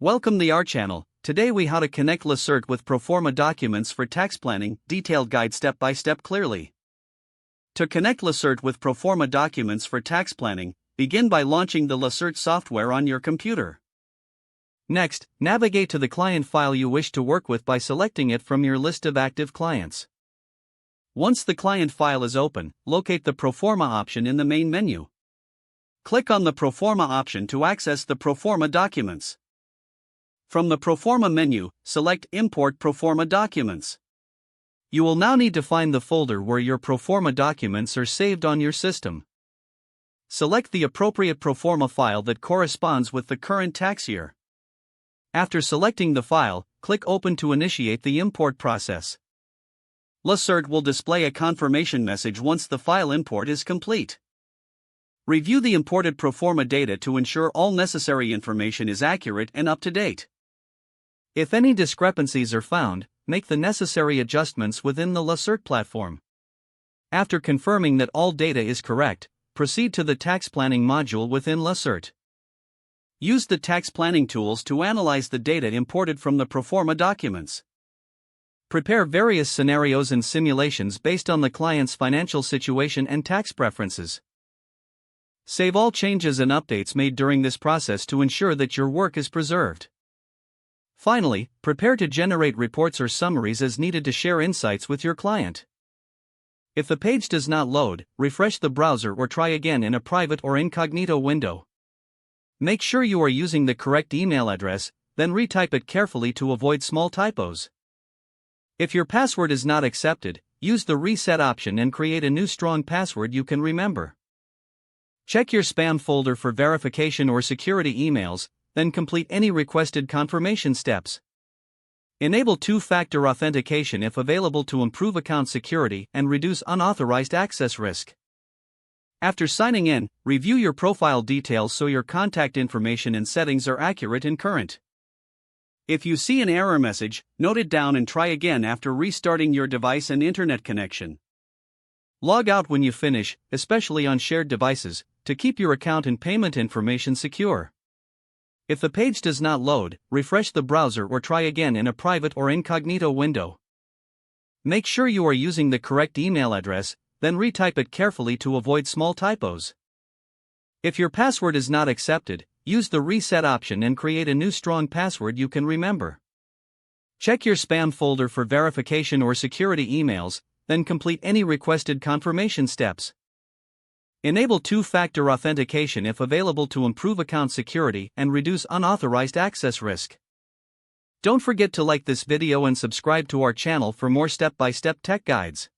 Welcome to our channel. Today we how to connect Lacerte with Proforma documents for tax planning, detailed guide step by step clearly. To connect Lacerte with Proforma documents for tax planning, begin by launching the Lacerte software on your computer. Next, navigate to the client file you wish to work with by selecting it from your list of active clients. Once the client file is open, locate the Proforma option in the main menu. Click on the Proforma option to access the Proforma documents. From the Proforma menu, select Import Proforma Documents. You will now need to find the folder where your Proforma documents are saved on your system. Select the appropriate Proforma file that corresponds with the current tax year. After selecting the file, click Open to initiate the import process. Lacerte will display a confirmation message once the file import is complete. Review the imported Proforma data to ensure all necessary information is accurate and up to date. If any discrepancies are found, make the necessary adjustments within the Lacerte platform. After confirming that all data is correct, proceed to the tax planning module within Lacerte. Use the tax planning tools to analyze the data imported from the Proforma documents. Prepare various scenarios and simulations based on the client's financial situation and tax preferences. Save all changes and updates made during this process to ensure that your work is preserved. Finally, prepare to generate reports or summaries as needed to share insights with your client. If the page does not load, refresh the browser or try again in a private or incognito window. Make sure you are using the correct email address, then retype it carefully to avoid small typos. If your password is not accepted, use the reset option and create a new strong password you can remember. Check your spam folder for verification or security emails, then complete any requested confirmation steps. Enable two-factor authentication if available to improve account security and reduce unauthorized access risk. After signing in, review your profile details so your contact information and settings are accurate and current. If you see an error message, note it down and try again after restarting your device and internet connection. Log out when you finish, especially on shared devices, to keep your account and payment information secure. If the page does not load, refresh the browser or try again in a private or incognito window. Make sure you are using the correct email address, then retype it carefully to avoid small typos. If your password is not accepted, use the reset option and create a new strong password you can remember. Check your spam folder for verification or security emails, then complete any requested confirmation steps. Enable two-factor authentication if available to improve account security and reduce unauthorized access risk. Don't forget to like this video and subscribe to our channel for more step-by-step tech guides.